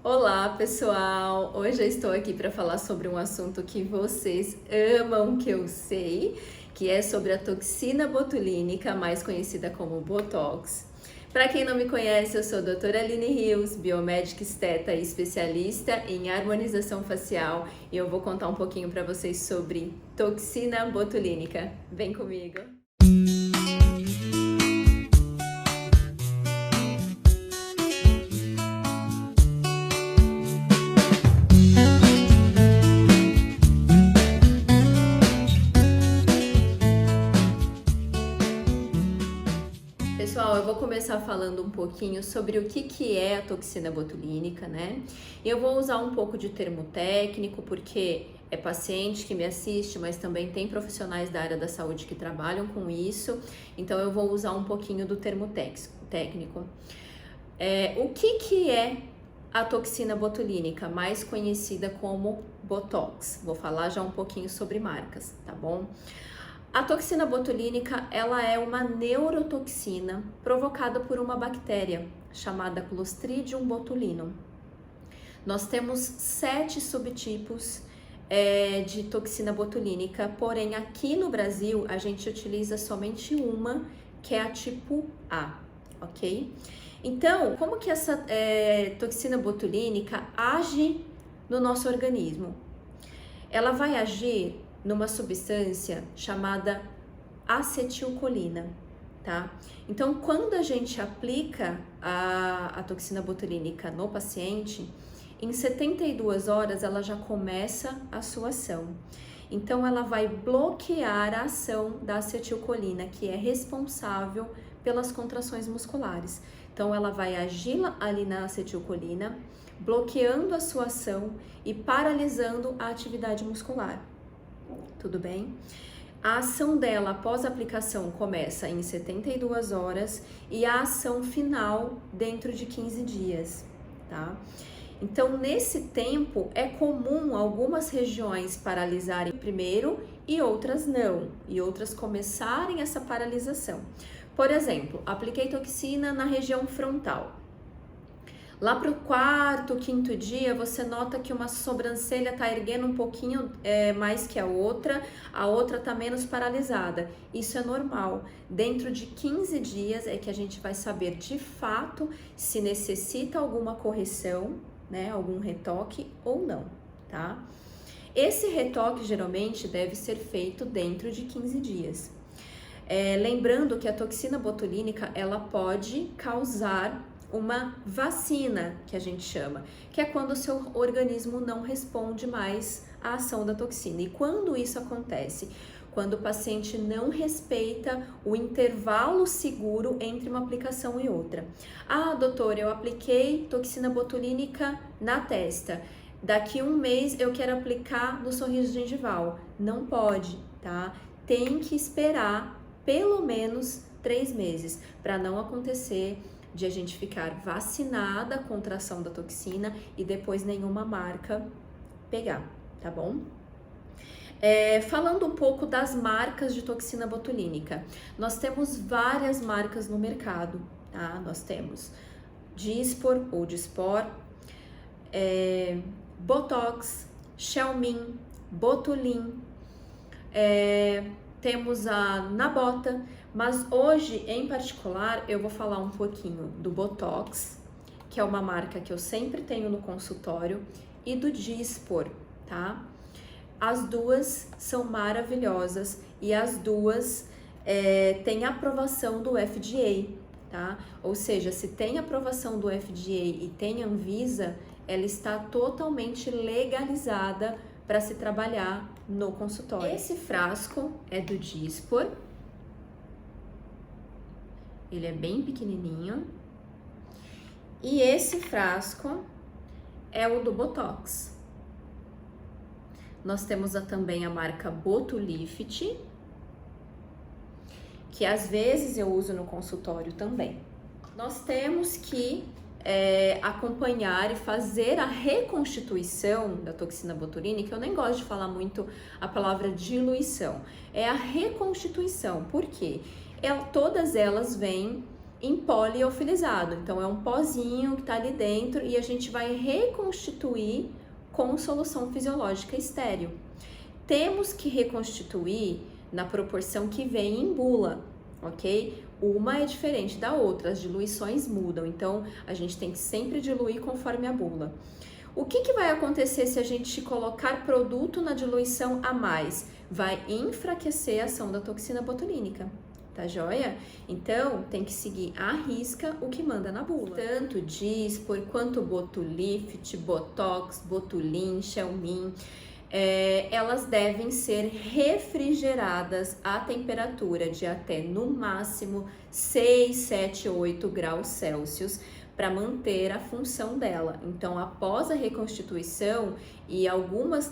Olá, pessoal! Hoje eu estou aqui para falar sobre um assunto que vocês amam, que eu sei, que é sobre a toxina botulínica, mais conhecida como Botox. Para quem não me conhece, eu sou a doutora Aline Rios, biomédica esteta e especialista em harmonização facial, e eu vou contar um pouquinho para vocês sobre toxina botulínica. Vem comigo! Pessoal, eu vou começar falando um pouquinho sobre o que é a toxina botulínica, né? Eu vou usar um pouco de termo técnico, porque é paciente que me assiste, mas também tem profissionais da área da saúde que trabalham com isso, então eu vou usar um pouquinho do termo técnico. O que é a toxina botulínica, mais conhecida como Botox? Vou falar já um pouquinho sobre marcas, tá bom? A toxina botulínica, ela é uma neurotoxina provocada por uma bactéria chamada Clostridium botulinum. Nós temos 7 subtipos de toxina botulínica, porém aqui no Brasil a gente utiliza somente uma, que é a tipo A, ok? Então, como que essa toxina botulínica age no nosso organismo? Ela vai agir numa substância chamada acetilcolina, tá? Então, quando a gente aplica a toxina botulínica no paciente, em 72 horas ela já começa a sua ação. Então, ela vai bloquear a ação da acetilcolina, que é responsável pelas contrações musculares. Então, ela vai agir ali na acetilcolina, bloqueando a sua ação e paralisando a atividade muscular. Tudo bem? A ação dela após a aplicação começa em 72 horas e a ação final dentro de 15 dias, tá? Então, nesse tempo, é comum algumas regiões paralisarem primeiro e outras não, e outras começarem essa paralisação. Por exemplo, apliquei toxina na região frontal. Lá para o quarto, quinto dia, você nota que uma sobrancelha está erguendo um pouquinho mais que a outra está menos paralisada. Isso é normal. Dentro de 15 dias é que a gente vai saber de fato se necessita alguma correção, né, algum retoque ou não, tá? Esse retoque geralmente deve ser feito dentro de 15 dias. Lembrando que a toxina botulínica, ela pode causar uma vacina, que a gente chama, que é quando o seu organismo não responde mais à ação da toxina. E quando isso acontece? Quando o paciente não respeita o intervalo seguro entre uma aplicação e outra. Ah, doutor, eu apliquei toxina botulínica na testa. Daqui um mês eu quero aplicar no sorriso gengival. Não pode, tá? Tem que esperar pelo menos 3 meses para não acontecer de a gente ficar vacinada contra a ação da toxina e depois nenhuma marca pegar, tá bom? Falando um pouco das marcas de toxina botulínica, nós temos várias marcas no mercado, tá? Nós temos Dyspor ou Dyspor, Botox, Xelmin, Botulin, temos a Nabota, mas hoje, em particular, eu vou falar um pouquinho do Botox, que é uma marca que eu sempre tenho no consultório, e do Dyspor, tá? As duas são maravilhosas e as duas têm aprovação do FDA, tá? Ou seja, se tem aprovação do FDA e tem Anvisa, ela está totalmente legalizada para se trabalhar no consultório. Esse frasco é do Dyspor, ele é bem pequenininho, e esse frasco é o do Botox. Nós temos também a marca Botulift, que às vezes eu uso no consultório também. Nós temos que acompanhar e fazer a reconstituição da toxina botulínica. Eu nem gosto de falar muito a palavra diluição, é a reconstituição. Por quê? Todas elas vêm em pó liofilizado. Então é um pozinho que está ali dentro e a gente vai reconstituir com solução fisiológica estéril. Temos que reconstituir na proporção que vem em bula, ok? Uma é diferente da outra, as diluições mudam, então a gente tem que sempre diluir conforme a bula. O que vai acontecer se a gente colocar produto na diluição a mais? Vai enfraquecer a ação da toxina botulínica, tá joia? Então, tem que seguir à risca o que manda na bula. Tanto Dysport quanto Botulift, Botox, Botulin, Xelmin, elas devem ser refrigeradas a temperatura de até no máximo 6, 7, 8 graus Celsius para manter a função dela. Então, após a reconstituição, e algumas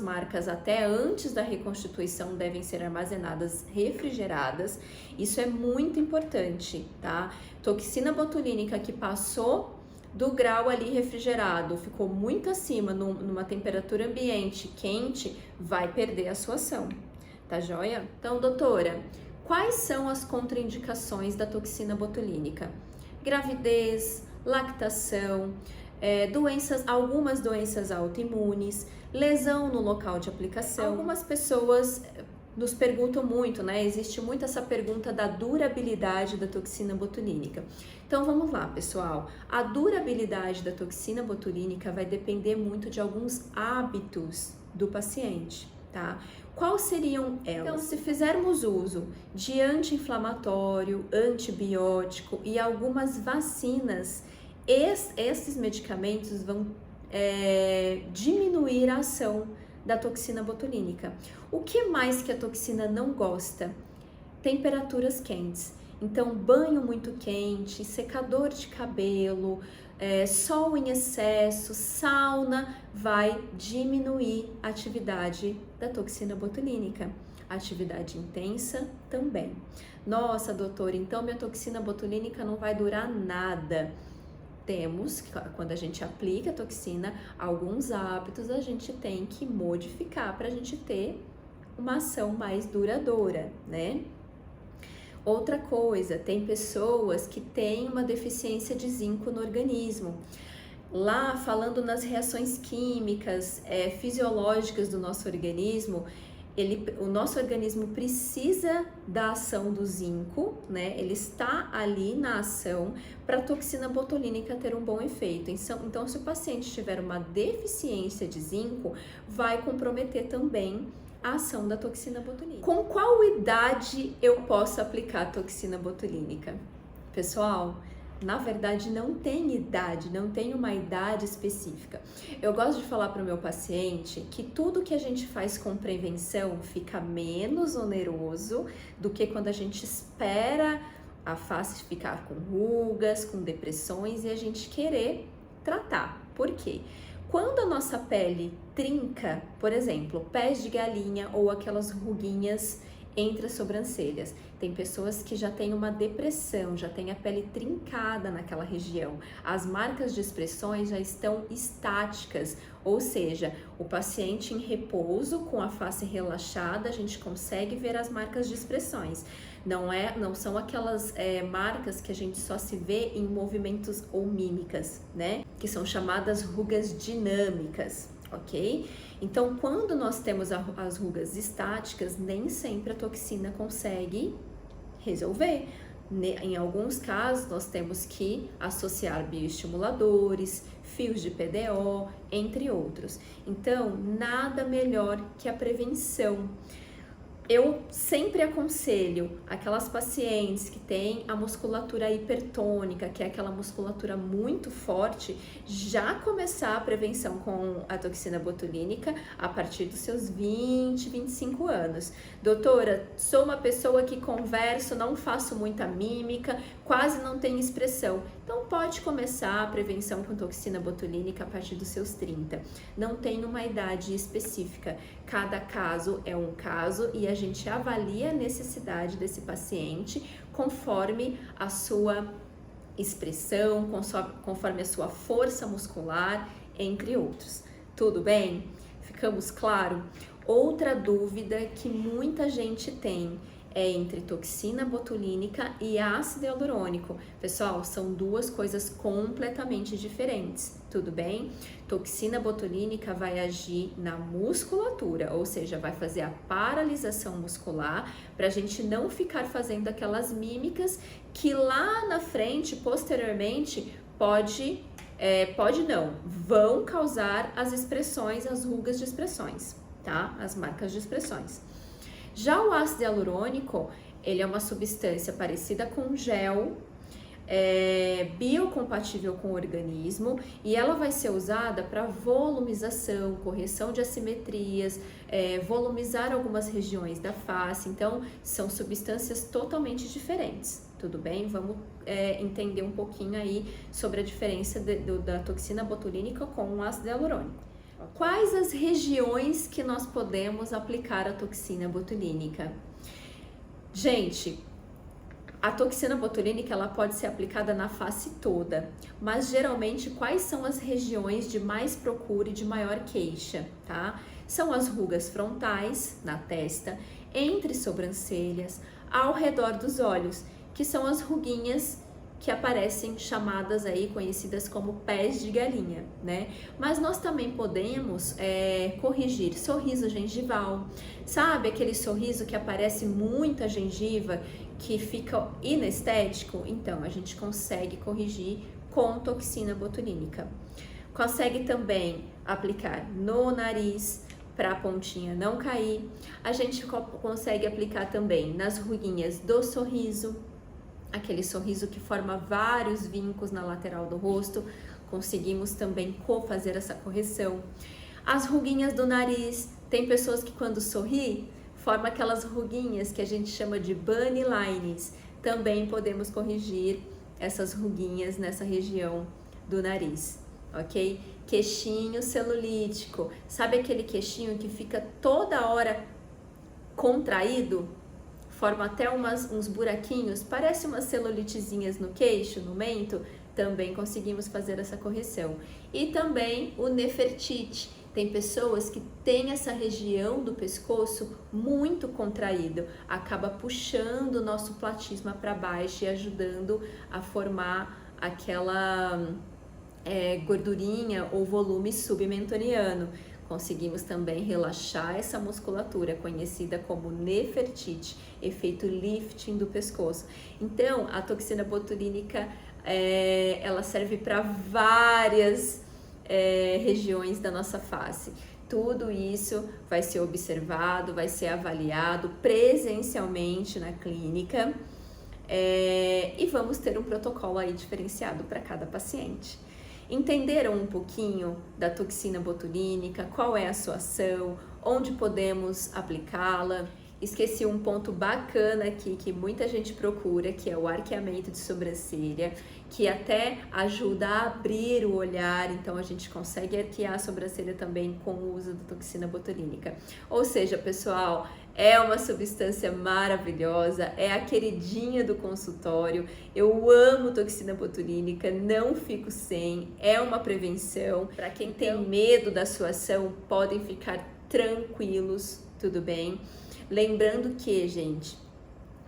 marcas até antes da reconstituição devem ser armazenadas refrigeradas. Isso é muito importante, tá? Toxina botulínica que passou do grau ali refrigerado, ficou muito acima numa temperatura ambiente quente, vai perder a sua ação, tá joia? Então, doutora, quais são as contraindicações da toxina botulínica? Gravidez, lactação, algumas doenças autoimunes, lesão no local de aplicação. Algumas pessoas nos perguntam muito, né? Existe muito essa pergunta da durabilidade da toxina botulínica. Então vamos lá, pessoal. A durabilidade da toxina botulínica vai depender muito de alguns hábitos do paciente, tá? Quais seriam elas? Então, se fizermos uso de anti-inflamatório, antibiótico e algumas vacinas, esses medicamentos vão diminuir a ação da toxina botulínica. O que mais que a toxina não gosta? Temperaturas quentes. Então, banho muito quente, secador de cabelo, sol em excesso, sauna, vai diminuir a atividade da toxina botulínica. Atividade intensa também. Nossa, doutora, então minha toxina botulínica não vai durar nada. Temos, quando a gente aplica a toxina, alguns hábitos a gente tem que modificar para a gente ter uma ação mais duradoura, né? Outra coisa, tem pessoas que têm uma deficiência de zinco no organismo. Lá, falando nas reações químicas, fisiológicas do nosso organismo, o nosso organismo precisa da ação do zinco, né? Ele está ali na ação para a toxina botulínica ter um bom efeito. Então, se o paciente tiver uma deficiência de zinco, vai comprometer também a ação da toxina botulínica. Com qual idade eu posso aplicar a toxina botulínica? Pessoal, na verdade não tem idade, não tem uma idade específica. Eu gosto de falar para o meu paciente que tudo que a gente faz com prevenção fica menos oneroso do que quando a gente espera a face ficar com rugas, com depressões e a gente querer tratar. Por quê? Quando a nossa pele trinca, por exemplo, pés de galinha ou aquelas ruguinhas entre as sobrancelhas, tem pessoas que já têm uma depressão, já tem a pele trincada naquela região. As marcas de expressões já estão estáticas, ou seja, o paciente em repouso, com a face relaxada, a gente consegue ver as marcas de expressões. Não são aquelas marcas que a gente só se vê em movimentos ou mímicas, né? Que são chamadas rugas dinâmicas, ok? Então, quando nós temos as rugas estáticas, nem sempre a toxina consegue resolver. Em alguns casos, nós temos que associar bioestimuladores, fios de PDO, entre outros. Então, nada melhor que a prevenção. Eu sempre aconselho aquelas pacientes que têm a musculatura hipertônica, que é aquela musculatura muito forte, já começar a prevenção com a toxina botulínica a partir dos seus 20, 25 anos. Doutora, sou uma pessoa que converso, não faço muita mímica, quase não tenho expressão. Então pode começar a prevenção com toxina botulínica a partir dos seus 30. Não tem uma idade específica. Cada caso é um caso e a gente avalia a necessidade desse paciente conforme a sua expressão, conforme a sua força muscular, entre outros. Tudo bem? Ficamos claro? Outra dúvida que muita gente tem é entre toxina botulínica e ácido hialurônico. Pessoal, são duas coisas completamente diferentes, tudo bem? Toxina botulínica vai agir na musculatura, ou seja, vai fazer a paralisação muscular para a gente não ficar fazendo aquelas mímicas que lá na frente, posteriormente, vão causar as expressões, as rugas de expressões, tá? As marcas de expressões. Já o ácido hialurônico, ele é uma substância parecida com gel, biocompatível com o organismo, e ela vai ser usada para volumização, correção de assimetrias, volumizar algumas regiões da face. Então, são substâncias totalmente diferentes, tudo bem? Vamos entender um pouquinho aí sobre a diferença da toxina botulínica com o ácido hialurônico. Quais as regiões que nós podemos aplicar a toxina botulínica? Gente, a toxina botulínica ela pode ser aplicada na face toda, mas geralmente quais são as regiões de mais procura e de maior queixa, tá? São as rugas frontais, na testa, entre sobrancelhas, ao redor dos olhos, que são as ruguinhas que aparecem chamadas aí, conhecidas como pés de galinha, né? Mas nós também podemos corrigir sorriso gengival, sabe aquele sorriso que aparece muita gengiva, que fica inestético? Então, a gente consegue corrigir com toxina botulínica. Consegue também aplicar no nariz, para a pontinha não cair. A gente consegue aplicar também nas ruguinhas do sorriso, aquele sorriso que forma vários vincos na lateral do rosto, conseguimos também fazer essa correção. As ruguinhas do nariz, tem pessoas que quando sorri, forma aquelas ruguinhas que a gente chama de bunny lines, também podemos corrigir essas ruguinhas nessa região do nariz, ok? Queixinho celulítico, sabe aquele queixinho que fica toda hora contraído? Forma até uns buraquinhos, parece umas celulitezinhas no queixo, no mento, também conseguimos fazer essa correção. E também o Nefertiti, tem pessoas que têm essa região do pescoço muito contraído, acaba puxando o nosso platisma para baixo e ajudando a formar aquela gordurinha ou volume submentoniano. Conseguimos também relaxar essa musculatura, conhecida como Nefertiti, efeito lifting do pescoço. Então, a toxina botulínica, ela serve para várias regiões da nossa face. Tudo isso vai ser observado, vai ser avaliado presencialmente na clínica, e vamos ter um protocolo aí diferenciado para cada paciente. Entenderam um pouquinho da toxina botulínica, qual é a sua ação, onde podemos aplicá-la? Esqueci um ponto bacana aqui que muita gente procura, que é o arqueamento de sobrancelha, que até ajuda a abrir o olhar, então a gente consegue arquear a sobrancelha também com o uso da toxina botulínica. Ou seja, pessoal, é uma substância maravilhosa, é a queridinha do consultório. Eu amo toxina botulínica, não fico sem, é uma prevenção. Para quem tem medo da sua ação, podem ficar tranquilos, tudo bem? Lembrando que, gente,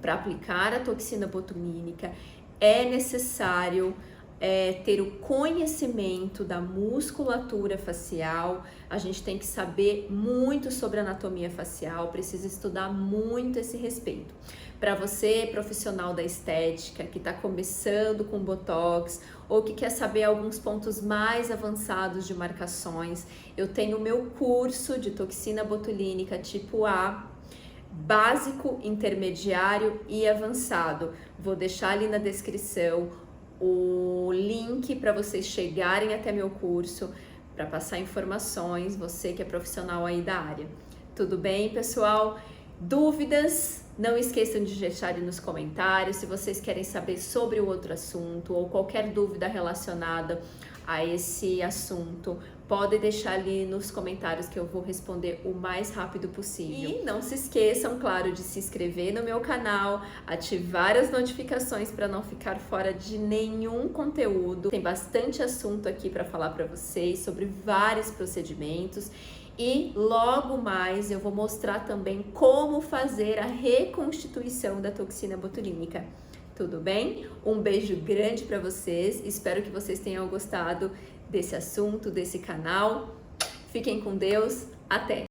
para aplicar a toxina botulínica é necessário ter o conhecimento da musculatura facial. A gente tem que saber muito sobre anatomia facial, precisa estudar muito esse respeito. Para você, profissional da estética, que está começando com Botox ou que quer saber alguns pontos mais avançados de marcações, eu tenho o meu curso de toxina botulínica tipo A, básico, intermediário e avançado. Vou deixar ali na descrição o link para vocês chegarem até meu curso, para passar informações, você que é profissional aí da área. Tudo bem, pessoal? Dúvidas? Não esqueçam de deixarem nos comentários se vocês querem saber sobre o outro assunto ou qualquer dúvida relacionada a esse assunto, pode deixar ali nos comentários que eu vou responder o mais rápido possível. E não se esqueçam, claro, de se inscrever no meu canal, ativar as notificações para não ficar fora de nenhum conteúdo. Tem bastante assunto aqui para falar para vocês sobre vários procedimentos. E logo mais eu vou mostrar também como fazer a reconstituição da toxina botulínica. Tudo bem? Um beijo grande para vocês. Espero que vocês tenham gostado desse assunto, desse canal. Fiquem com Deus. Até!